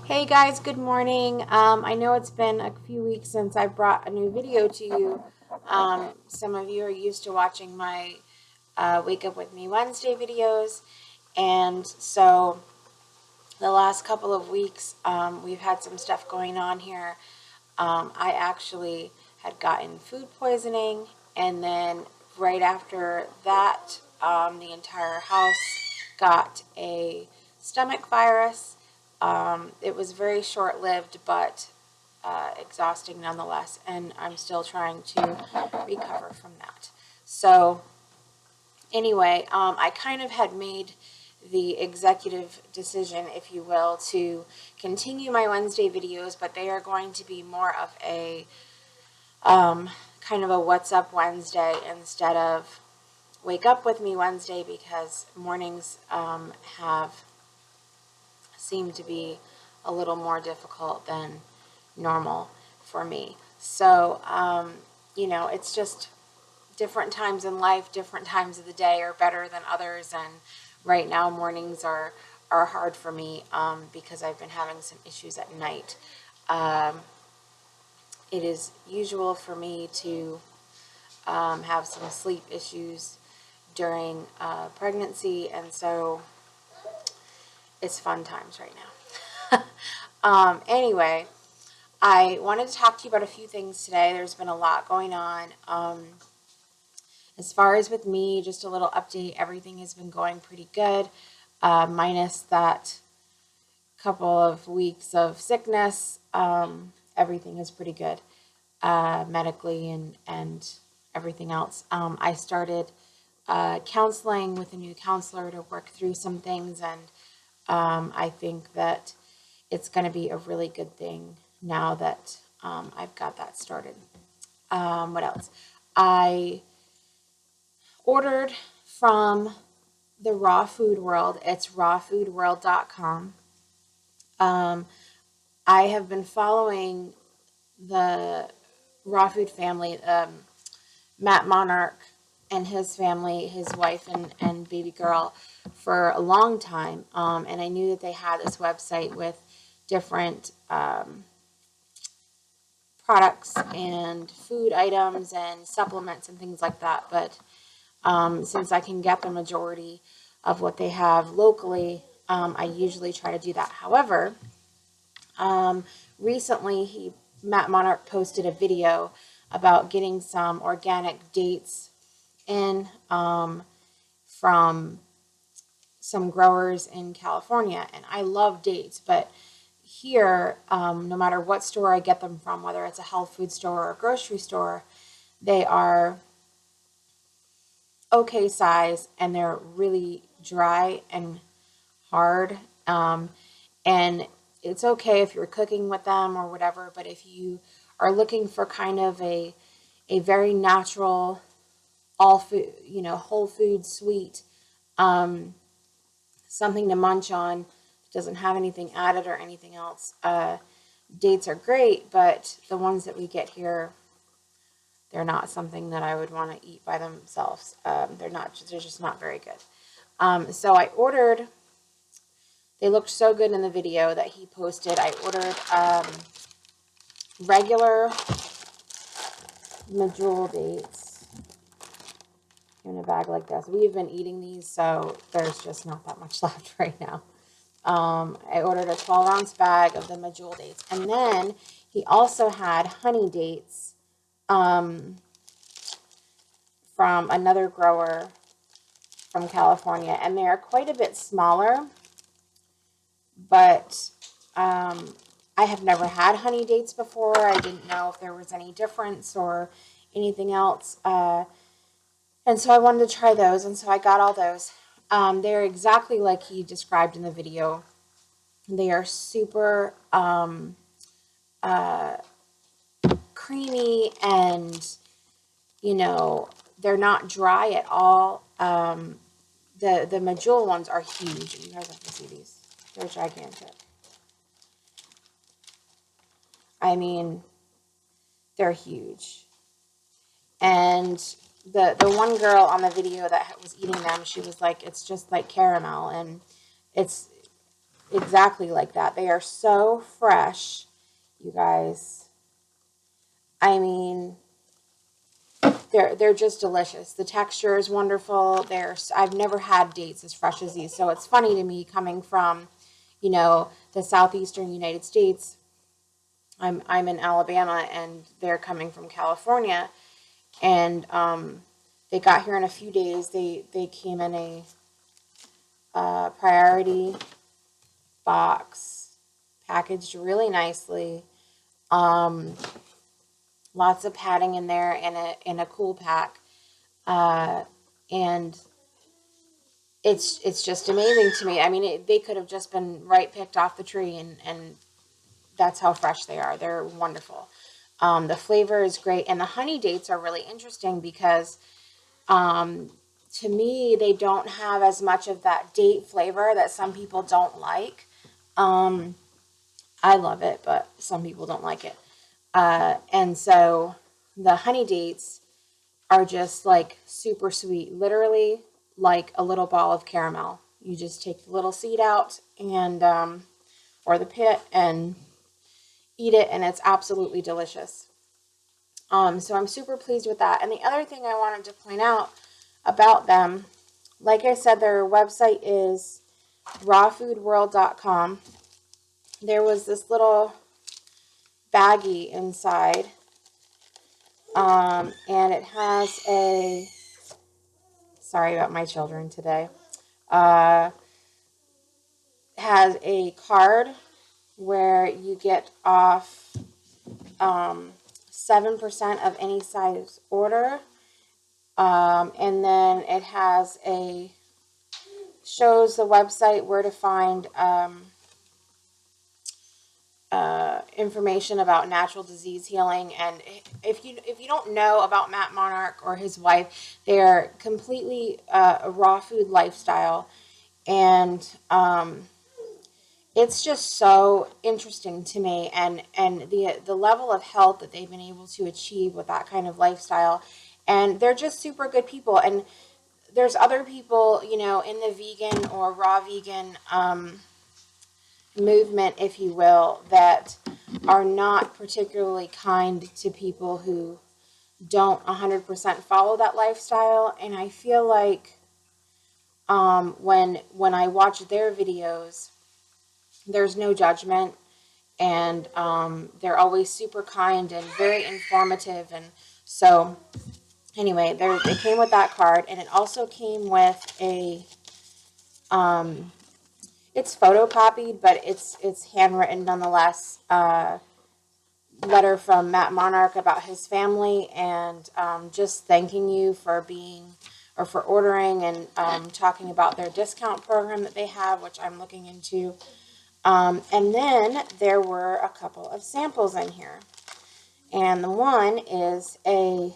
Hey guys, good morning. I know it's been a few weeks since I brought a new video to you. Some of you are used to watching my Wake Up With Me Wednesday videos, and so the last couple of weeks we've had some stuff going on here. I actually had gotten food poisoning, and then right after that, the entire house got a stomach virus. It was very short-lived, but exhausting nonetheless, and I'm still trying to recover from that. So anyway, I kind of had made the executive decision, if you will, to continue my Wednesday videos, but they are going to be more of a kind of a What's Up Wednesday instead of Wake Up With Me Wednesday, because mornings have seemed to be a little more difficult than normal for me. So, it's just different times in life, different times of the day are better than others, and right now mornings are hard for me because I've been having some issues at night. It is usual for me to have some sleep issues during pregnancy, and so it's fun times right now. Anyway, I wanted to talk to you about a few things today. There's been a lot going on. As far as with me, just a little update. Everything has been going pretty good, minus that couple of weeks of sickness. Everything is pretty good medically and everything else. I started counseling with a new counselor to work through some things, and I think that it's going to be a really good thing now that I've got that started. What else? I ordered from the Raw Food World. It's rawfoodworld.com. I have been following the Raw Food family, Matt Monarch and his family, his wife and baby girl, for a long time. And I knew that they had this website with different products and food items and supplements and things like that. But since I can get the majority of what they have locally, I usually try to do that. However, recently Matt Monarch posted a video about getting some organic dates in from some growers in California, and I love dates, but here, no matter what store I get them from, whether it's a health food store or a grocery store, they are okay size, and they're really dry and hard. And it's okay if you're cooking with them or whatever, but if you are looking for kind of a very natural, all food, whole food, sweet, something to munch on, doesn't have anything added or anything else, dates are great, but the ones that we get here, they're not something that I would want to eat by themselves. They're just not very good. So I ordered, they looked so good in the video that he posted. I ordered regular medjool dates in a bag like this. We've been eating these, so there's just not that much left right now. I ordered a 12-ounce bag of the medjool dates. And then he also had honey dates from another grower from California. And they are quite a bit smaller, but I have never had honey dates before. I didn't know if there was any difference or anything else. And so I wanted to try those, and so I got all those. They're exactly like he described in the video. They are super creamy, and they're not dry at all. The medjool ones are huge. You guys have to see these. They're gigantic. I mean, they're huge. And the one girl on the video that was eating them, she was like, it's just like caramel, and it's exactly like that. They are so fresh, you guys. I mean, they're just delicious. The texture is wonderful. I've never had dates as fresh as these, so it's funny to me coming from, you know, the southeastern United States. I'm in Alabama, and they're coming from California, and they got here in a few days. They came in a priority box, packaged really nicely. Um, Lots of padding in there, in a cool pack, and it's just amazing to me. I mean, they could have just been right picked off the tree, and that's how fresh they are. They're wonderful. The flavor is great, and the honey dates are really interesting because to me, they don't have as much of that date flavor that some people don't like. I love it, but some people don't like it. And so the honey dates are just like super sweet, literally like a little ball of caramel. You just take the little seed out and or the pit and eat it, and it's absolutely delicious. So I'm super pleased with that. And the other thing I wanted to point out about them, like I said, their website is rawfoodworld.com. There was this little baggie inside, and it has a, sorry about my children today, has a card where you get off 7% of any size order. And then it has shows the website where to find information about natural disease healing. And if you don't know about Matt Monarch or his wife, they're completely a raw food lifestyle, and it's just so interesting to me, and the level of health that they've been able to achieve with that kind of lifestyle, and they're just super good people. And there's other people, you know, in the vegan or raw vegan movement, if you will, that are not particularly kind to people who don't 100% follow that lifestyle. And I feel like when I watch their videos, there's no judgment, and they're always super kind and very informative. And so anyway, they came with that card, and it also came with a it's photocopied, but it's handwritten nonetheless, letter from Matt Monarch about his family, and just thanking you for for ordering, and talking about their discount program that they have, which I'm looking into. And then there were a couple of samples in here. And the one is a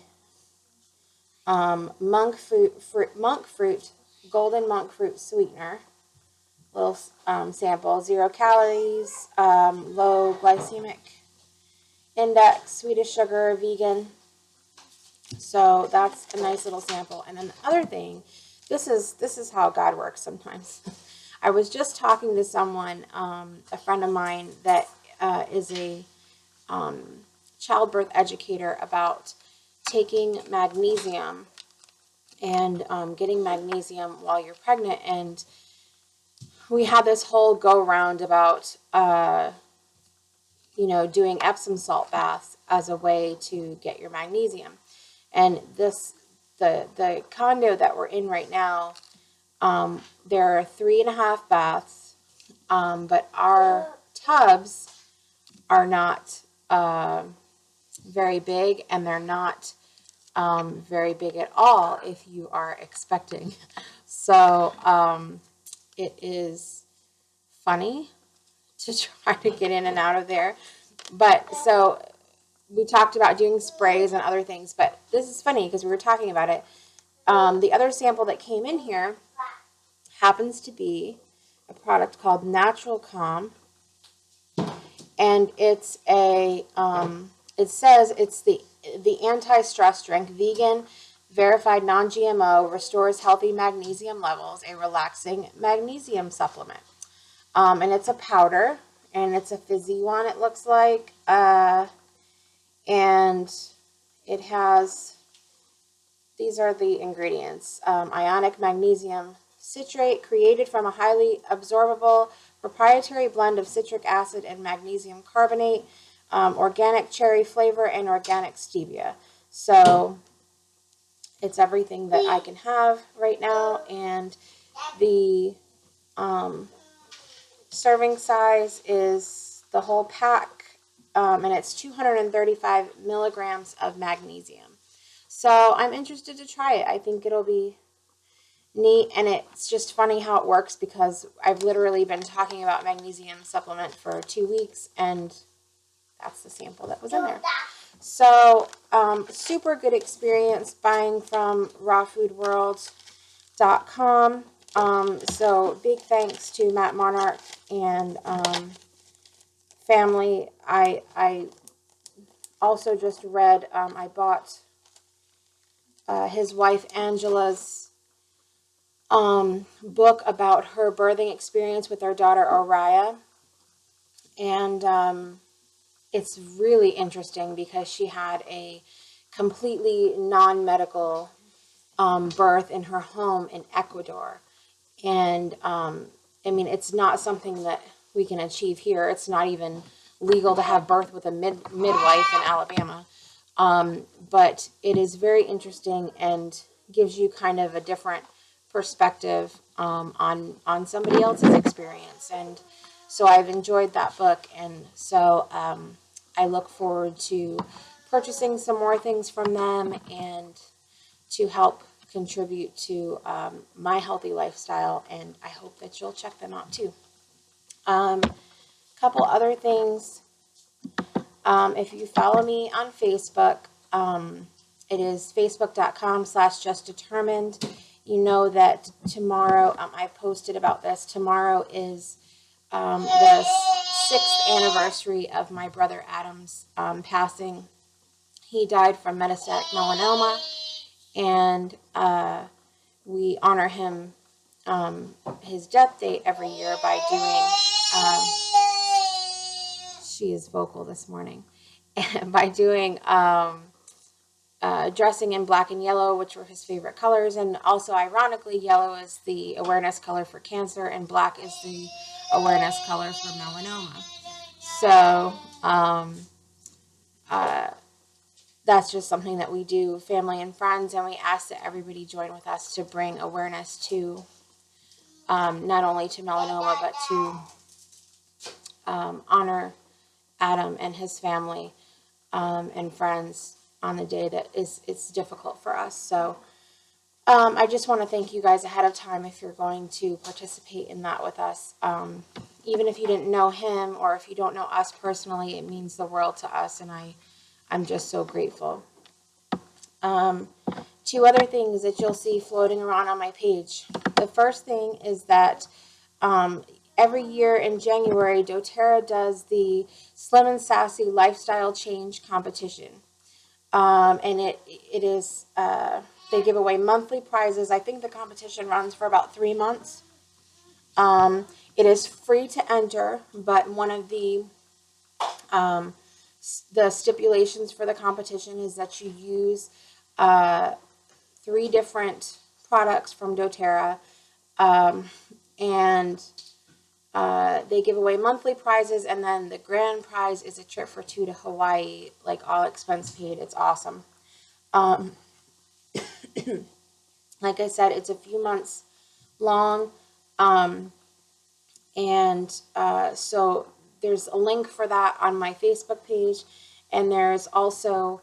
monk fruit, golden monk fruit sweetener. Little sample, 0 calories, low glycemic index, Swedish sugar, vegan. So that's a nice little sample. And then the other thing, this is how God works sometimes. I was just talking to someone, a friend of mine that is a childbirth educator, about taking magnesium and getting magnesium while you're pregnant. And we had this whole go round about, doing Epsom salt baths as a way to get your magnesium. And the condo that we're in right now, there are 3.5 baths, but our tubs are not very big, and they're not very big at all if you are expecting. So it is funny to try to get in and out of there. But so we talked about doing sprays and other things, but this is funny because we were talking about it. The other sample that came in here happens to be a product called Natural Calm, and it's it says it's the anti-stress drink, vegan, verified non-GMO, restores healthy magnesium levels, a relaxing magnesium supplement. And it's a powder, and it's a fizzy one, it looks like. And it has, these are the ingredients. Ionic magnesium citrate, created from a highly absorbable proprietary blend of citric acid and magnesium carbonate, organic cherry flavor, and organic stevia. So it's everything that I can have right now. And the serving size is the whole pack, and it's 235 milligrams of magnesium. So I'm interested to try it. I think it'll be neat, and it's just funny how it works because I've literally been talking about magnesium supplement for 2 weeks, and that's the sample that was in there. So super good experience buying from rawfoodworld.com. So big thanks to Matt Monarch and family. I also just read, I bought his wife Angela's book about her birthing experience with her daughter Oriah. And it's really interesting because she had a completely non-medical birth in her home in Ecuador. And I mean, it's not something that we can achieve here. It's not even legal to have birth with a midwife in Alabama. But it is very interesting and gives you kind of a different perspective on somebody else's experience. And so I've enjoyed that book. And so I look forward to purchasing some more things from them and to help contribute to my healthy lifestyle, and I hope that you'll check them out too. Couple other things. If you follow me on Facebook, it is facebook.com/justdetermined. You know that tomorrow, I posted about this, tomorrow is the 6th anniversary of my brother Adam's passing. He died from metastatic melanoma, and we honor him, his death date every year by doing, she is vocal this morning, by doing dressing in black and yellow, which were his favorite colors. And also, ironically, yellow is the awareness color for cancer, and black is the awareness color for melanoma. So that's just something that we do, family and friends, and we ask that everybody join with us to bring awareness to not only to melanoma, but to honor Adam and his family and friends on the day that it's difficult for us. So I just want to thank you guys ahead of time if you're going to participate in that with us. Even if you didn't know him or if you don't know us personally, it means the world to us, and I'm just so grateful. 2 other things that you'll see floating around on my page. The first thing is that every year in January, doTERRA does the Slim Sassy Lifestyle Change Competition. And it is, they give away monthly prizes. I think the competition runs for about 3 months. It is free to enter, but one of the stipulations for the competition is that you use 3 different products from doTERRA, and they give away monthly prizes, and then the grand prize is a trip for 2 to Hawaii, like all expense paid. It's awesome. Like I said, it's a few months long, and so there's a link for that on my Facebook page, and there's also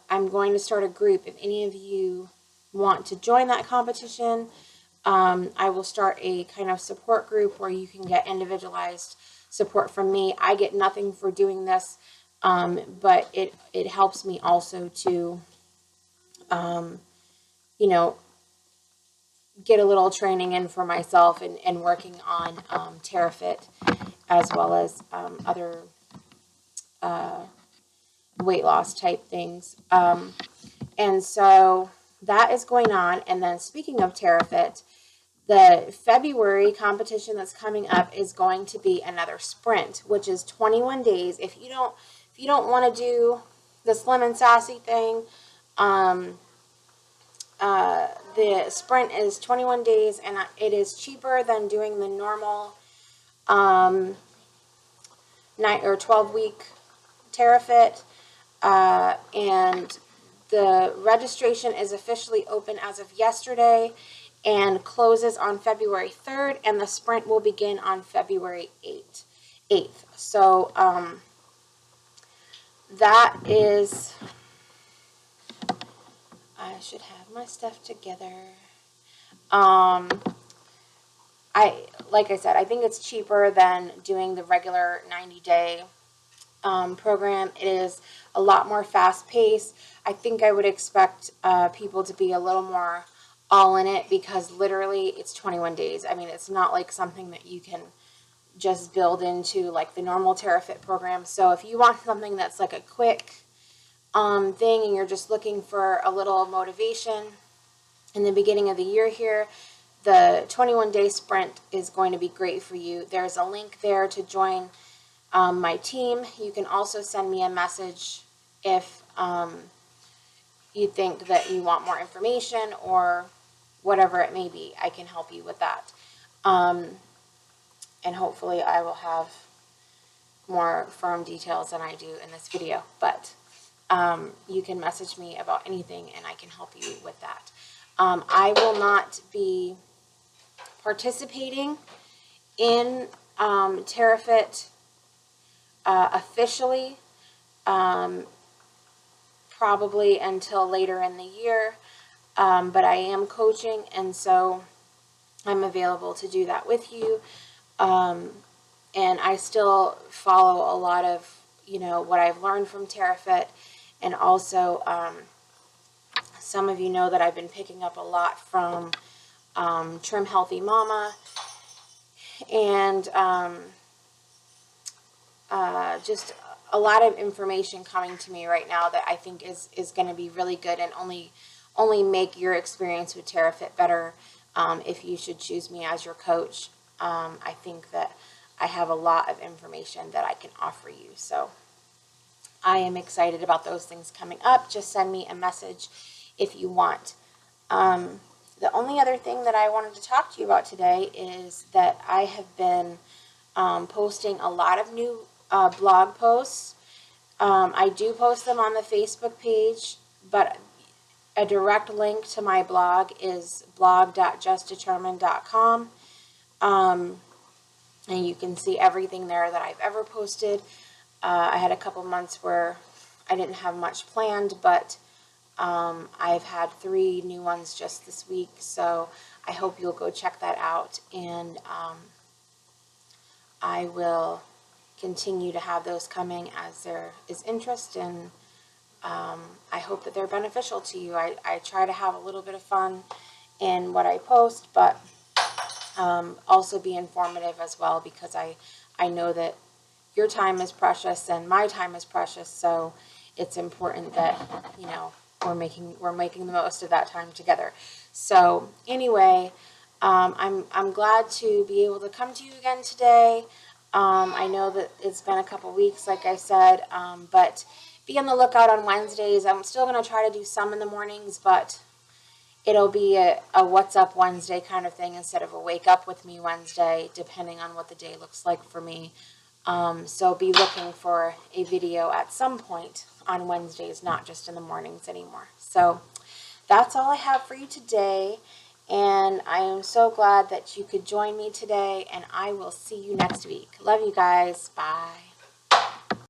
I'm going to start a group. If any of you want to join that competition, I will start a kind of support group where you can get individualized support from me. I get nothing for doing this, but it helps me also to, you know, get a little training in for myself and working on TERRAfit, as well as other weight loss type things. And so that is going on. And then speaking of TERRAfit, The February competition that's coming up is going to be another sprint, which is 21 days. If you don't want to do the Slim and Sassy thing, the sprint is 21 days, and it is cheaper than doing the normal 9 or 12-week TERRAfit, and the registration is officially open as of yesterday and closes on February 3rd, and the sprint will begin on February 8th. So that is, I should have my stuff together. Like I said, I think it's cheaper than doing the regular 90-day program. It is a lot more fast-paced. I think I would expect people to be a little more all in it, because literally it's 21 days. I mean, it's not like something that you can just build into like the normal TERRAfit program. So if you want something that's like a quick thing, and you're just looking for a little motivation in the beginning of the year here, the 21-day sprint is going to be great for you. There's a link there to join my team. You can also send me a message if you think that you want more information or whatever it may be. I can help you with that. And hopefully I will have more firm details than I do in this video. But you can message me about anything and I can help you with that. I will not be participating in TERRAfit officially, probably until later in the year, but I am coaching, and so I'm available to do that with you. And I still follow a lot of, what I've learned from TERRAfit, and also some of you know that I've been picking up a lot from Trim Healthy Mama, and just a lot of information coming to me right now that I think is going to be really good, and only make your experience with TERRAfit better if you should choose me as your coach. I think that I have a lot of information that I can offer you. So I am excited about those things coming up. Just send me a message if you want. The only other thing that I wanted to talk to you about today is that I have been posting a lot of new blog posts. I do post them on the Facebook page, but a direct link to my blog is blog.justdetermined.com. And you can see everything there that I've ever posted. I had a couple months where I didn't have much planned, but I've had 3 new ones just this week, so I hope you'll go check that out, and I will continue to have those coming as there is interest, and I hope that they're beneficial to you. I try to have a little bit of fun in what I post, but also be informative as well, because I know that your time is precious and my time is precious, so it's important that we're making the most of that time together. So anyway, I'm glad to be able to come to you again today. I know that it's been a couple weeks, like I said, but be on the lookout on Wednesdays. I'm still going to try to do some in the mornings, but it'll be a What's Up Wednesday kind of thing instead of a Wake Up With Me Wednesday, depending on what the day looks like for me. So be looking for a video at some point on Wednesdays, not just in the mornings anymore. So that's all I have for you today, and I am so glad that you could join me today, and I will see you next week. Love you guys. Bye.